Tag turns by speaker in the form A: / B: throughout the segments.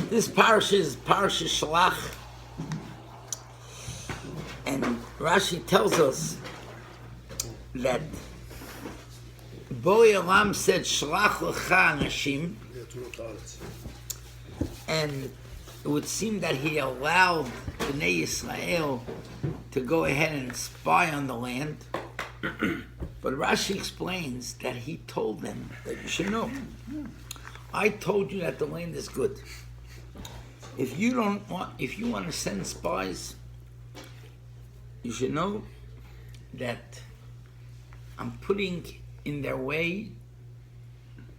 A: This parasha is Parashat Shelach, and Rashi tells us that Borei Olam said Shelach lecha anashim, and it would seem that he allowed Bnei Yisrael to go ahead and spy on the land. But Rashi explains that he told them that you should know. I told you that the land is good. If you want to send spies, you should know that I'm putting in their way.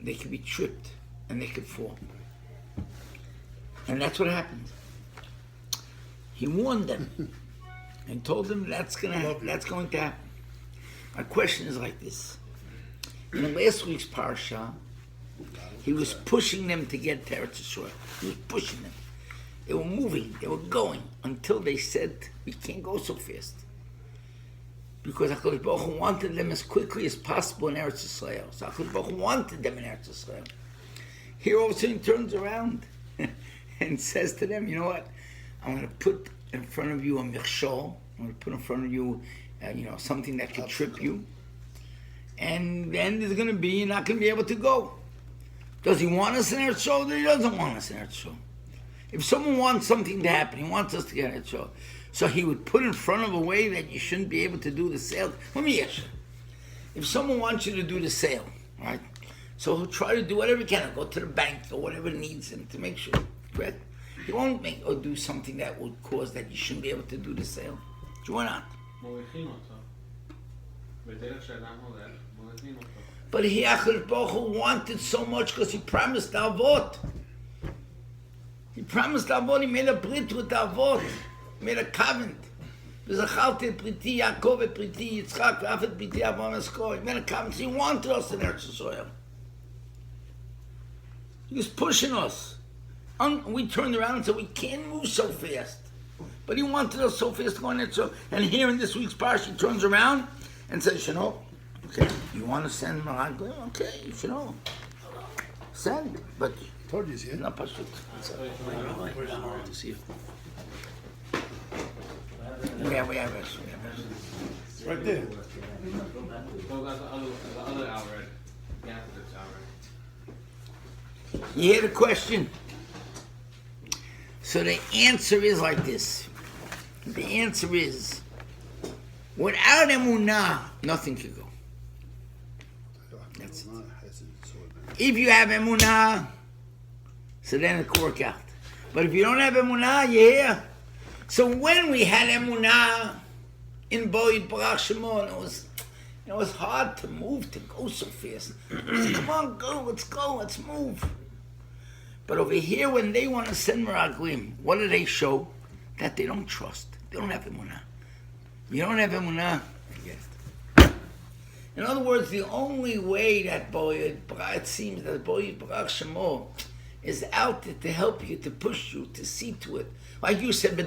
A: They could be tripped and they could fall. And that's what happened. He warned them and told them that's going to happen. My question is like this. In last week's parasha, he was pushing them to get to Eretz Yisrael. He was pushing them. They were moving, they were going, until they said, we can't go so fast. Because HaKadosh Baruch Hu wanted them as quickly as possible in Eretz Yisrael. So HaKadosh Baruch Hu wanted them in Eretz Yisrael. Here all of a sudden he turns around and says to them, you know what? I'm going to put in front of you a michshol. I'm going to put in front of you something that could trip you. And then there's going to be, you're not going to be able to go. Does he want us in Eretz Yisrael or he doesn't want us in Eretz Yisrael? If someone wants something to happen, he wants us to get Eretz Yisrael. So he would put in front of a way that you shouldn't be able to do the sale. Let me ask you. If someone wants you to do the sale, right? So he'll try to do whatever he can. Go to the bank or whatever needs him to make sure, correct? He won't make or do something that would cause that you shouldn't be able to do the sale. Do you not? But he, HaKadosh Baruch Hu, wanted so much because he promised the Avot. He promised the Avot. He made a brit with the Avot. He made a covenant. V'zacharti et briti Yaakov et briti Yitzchak v'af et briti Avraham esko. He made a covenant. He wanted us in Eretz Yisrael. He was pushing us. We turned around and said, we can't move so fast. But he wanted us so fast to go in Eretz Yisrael. And here in this week's parsha, he turns around and says, okay, you want to send Meraglim? Okay, send. But
B: told you, see?
A: Not Pashut. To see you. We have it.
B: It's right there.
A: You hear the question? So the answer is like this. The answer is, without emunah, nothing can go. That's it. If you have emunah, so then it could work out. But if you don't have emunah, you're here. So when we had emunah in Boyd Barach Shimon, it was hard to move, to go so fast. Said, come on, go, let's move. But over here, when they want to send Meraglim, what do they show? That they don't trust. They don't have emunah. You don't have emunah, forget it. In other words, the only way that it seems that Boyd Barach Shimon is out there to help you, to push you, to see to it. Like you said, you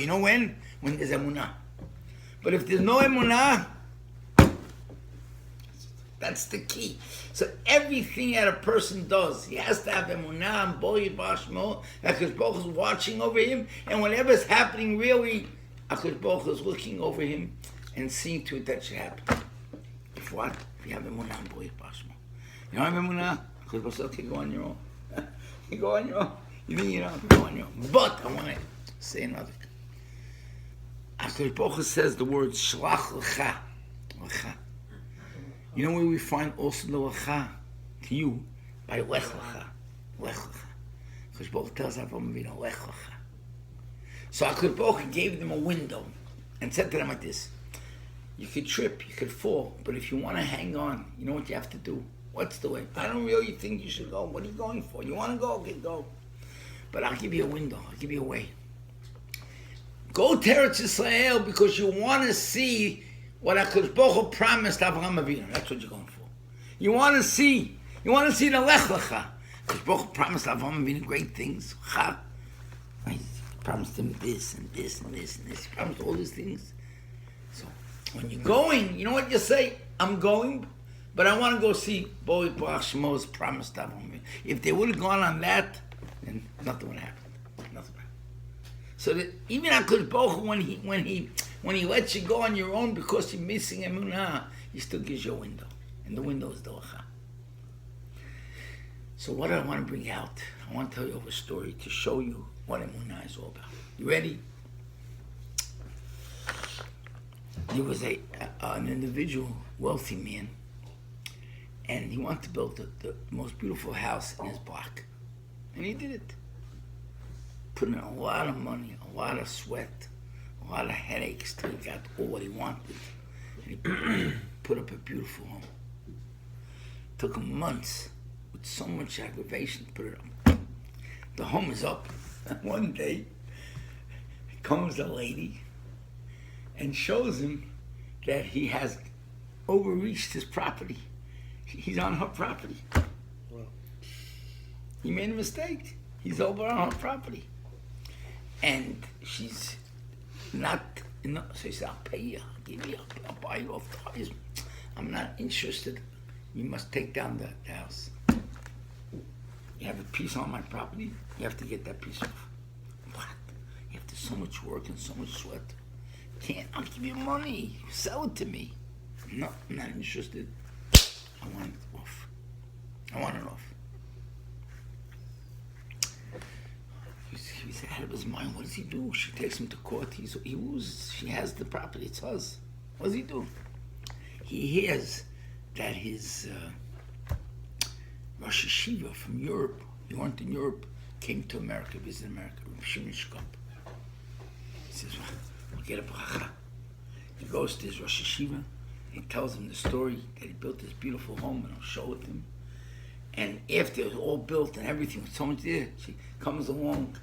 A: know when? When there's emunah. But if there's no emunah, that's the key. So everything that a person does, he has to have emunah and Boyd Barach Shimon. HaKadosh Baruch Hu is watching over him, and whatever's happening, really, HaKadosh Baruch Hu is looking over him and seeing to it that should happen. If what? If you have emunah and Boyd Barach Shimon. You don't have emunah? HaKadosh Baruch Hu says, okay, go on your own. You go on your own. You mean you don't go on your own. But I want to say another. HaKadosh Baruch Hu says the word Shelach lecha. Lecha. You know where we find also the lecha to you? By lech lecha. Lech lecha. HaKadosh Baruch Hu tells Avraham Avinu lech lecha. So HaKadosh Baruch Hu gave them a window and said to them like this: you could trip, you could fall, but if you want to hang on, you know what you have to do? What's the way? I don't really think you should go. What are you going for? You want to go? Okay, go. But I'll give you a window. I'll give you a way. Go to Eretz Yisrael because you want to see what HaKadosh Baruch Hu promised Avraham Avinu. That's what you're going for. You want to see the Lech Lecha. HaKadosh Baruch Hu promised Avraham Avinu great things. He promised him this and this and this and this. He promised all these things. So when you're going, you know what you say? I'm going, But I want to go see Boi Barach Shemo's promised stuff on me. If they would have gone on that, then nothing would have happened. Nothing would happen. So that even HaKadosh Baruch Hu, when he lets you go on your own because you're missing emunah, he still gives you a window, and the window is doacha. So what do I want to bring out? I want to tell you a story to show you what emunah is all about. You ready? There was an individual, wealthy man, and he wanted to build the most beautiful house in his block. And he did it. Put in a lot of money, a lot of sweat, a lot of headaches till he got all what he wanted. And he put up a beautiful home. Took him months with so much aggravation to put it up. The home is up. One day comes a lady and shows him that he has overreached his property. He's on her property.
C: Wow.
A: He made a mistake. He's over on her property. And she's not, so he said, I'll pay you, I'll give you, I'll buy you off the highest. I'm not interested. You must take down the house. You have a piece on my property, you have to get that piece off. What? You have to do so much work and so much sweat. Can't, I'll give you money, sell it to me. No, I'm not interested. I want it off. I want it off. He's out of his mind. What does he do? She takes him to court. He loses. She has the property. It's hers. What does he do? He hears that his Rosh Yeshiva from Europe, he went in Europe, came to America, visited America, He says, well, we'll get a bracha. He goes to his Rosh Yeshiva. He tells him the story that he built this beautiful home, and I'll show it to him. And after it was all built and everything, with so much there, she comes along,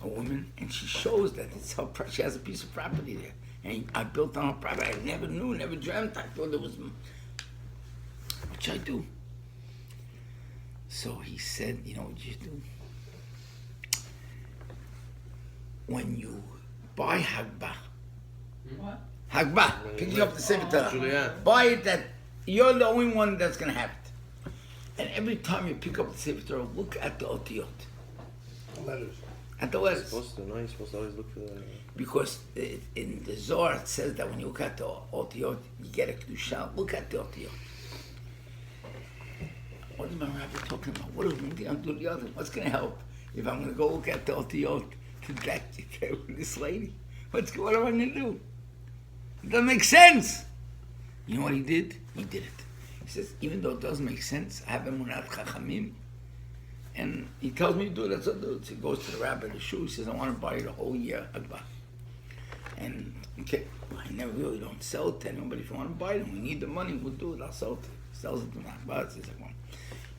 A: a woman, and she shows that it's her, she has a piece of property there. And I built on her property. I never knew, never dreamt. I thought there was, what should I do? So he said, you know what you do? When you buy Hagbah,
D: What?
A: Hagbah, picking up the Sefer Torah.
C: Julian.
A: Buy it that you're the only one that's going to have it. And every time you pick up the Sefer Torah, look at the otiyot,
B: Letters.
A: at the
C: You're
A: letters.
C: supposed to, no, you're supposed to always look for the...
A: Because in the Zohar it says that when you look at the otiyot, you get a kedusha. Look at the otiyot. What is my rabbi talking about? What is one thing I'm doing the other? What's going to help if I'm going to go look at the otiyot to that with this lady? What am I going to do? It doesn't make sense. You know what he did? He did it. He says, even though it doesn't make sense, I have emunat chachamim. And he tells me to do it, that's what I do. So he goes to the rabbi, the shul, he says, I want to buy you the whole year Hagbah. And okay, I never really don't sell it to anyone, but if you want to buy it and we need the money, we'll do it, I'll sell it to you. He sells it to Hagbah, says, I want.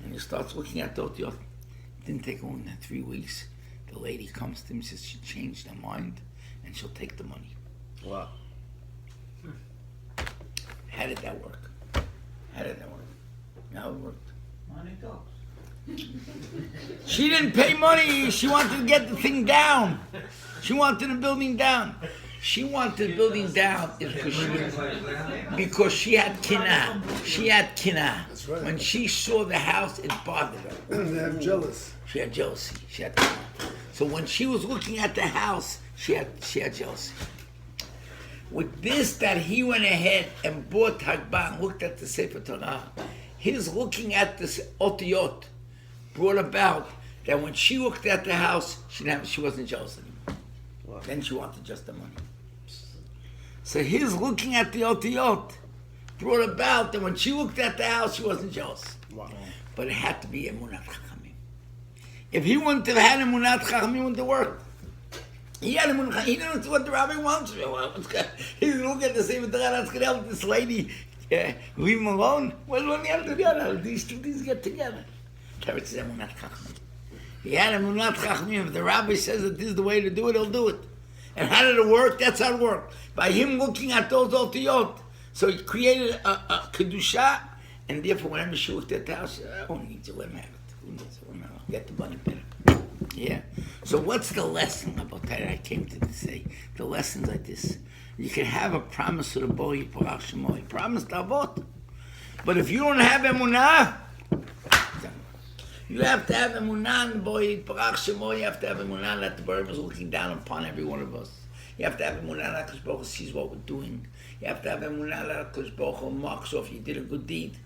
A: And he starts looking at the otiyot. It didn't take more than 3 weeks. The lady comes to him, says she changed her mind, and she'll take the money.
C: Wow.
A: How did that work? How did that work? How it worked?
D: Money talks.
A: She didn't pay money. She wanted to get the thing down. She wanted the building down. She wanted the building down because she had kinah. She had kinah.
B: That's right.
A: When she saw the house, it bothered her.
B: They have jealous.
A: She had jealousy. She had kinah. So when she was looking at the house, she had jealousy. With this, that he went ahead and bought Hagbah and looked at the Sefer Torah, his looking at this otiyot brought about that when she looked at the house, she wasn't jealous anymore.
C: Wow.
A: Then she wanted just the money. So his looking at the otiyot brought about that when she looked at the house, she wasn't jealous.
C: Wow.
A: But it had to be emunat chachamim. If he wouldn't have had emunat chachamim, it wouldn't have worked. He had emunat chachamim. He didn't know what the rabbi wants. He's looking at the Sefer Torah, that's going to help this lady. Leave him alone. What do you have to do? These two things get together. Teretz is emunat chachamim. He had emunat chachamim. If the rabbi says that this is the way to do it, he'll do it. And how did it work? That's how it worked. By him looking at those otiyot. So he created a kedusha, and therefore whenever she looked at the house, she said, who needs it? Let me have it. Who needs it? I'll get the money better. Yeah. So what's the lesson about that? I came to say the lessons like this. You can have a promise to the boy, promise to avot. But if you don't have emunah, you have to have emunah, boy, Barach Shemo, you have to have emunah that the Baruch is looking down upon every one of us. You have to have emunah that HaKadosh Baruch Hu sees what we're doing. You have to have emunah that HaKadosh Baruch Hu marks off. You did a good deed,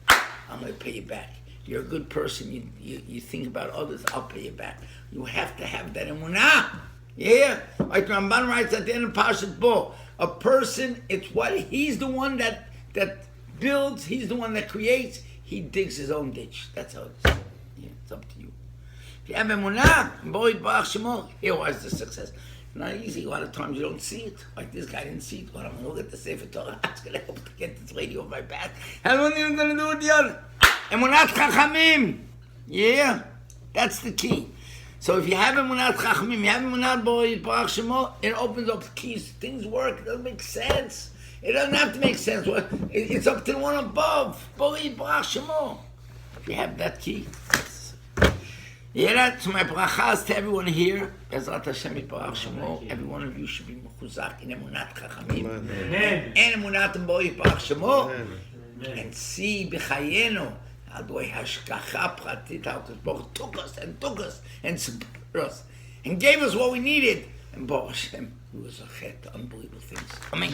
A: I'm going to pay you back. You're a good person, you think about others, I'll pay you back. You have to have that emunah. Yeah? Like Ramban writes at the end of Parashat Bo, a person, it's what, he's the one that builds, he's the one that creates, he digs his own ditch. That's how it is. Yeah, it's up to you. If you have emunah, boy, Barach Shemo, here was the success. Not easy. A lot of times you don't see it. Like this guy didn't see it. When I'm going to look at the Sefer Torah, I was going to help to get this lady off my back. And what are you going to do with the other? Emunat Chachamim. Yeah, that's the key. So if you have Emunat Chachamim, you have Emunat Barach Shemo, it opens up keys. Things work. It doesn't make sense. It doesn't have to make sense. It's up to the one above. Barach Shemo. If you have that key. Yeah, that's my brachas to everyone here. Bezrat Hashem Barach Shemo. Every one of you should be mechuzak in Emunat Chachamim. And Emunat Barach Shemo. And see b'chayenu how the way hashgacha pratit how Baruch took us and supported us and gave us what we needed. And Baruch Hashem, it was a chet, unbelievable things. Amen.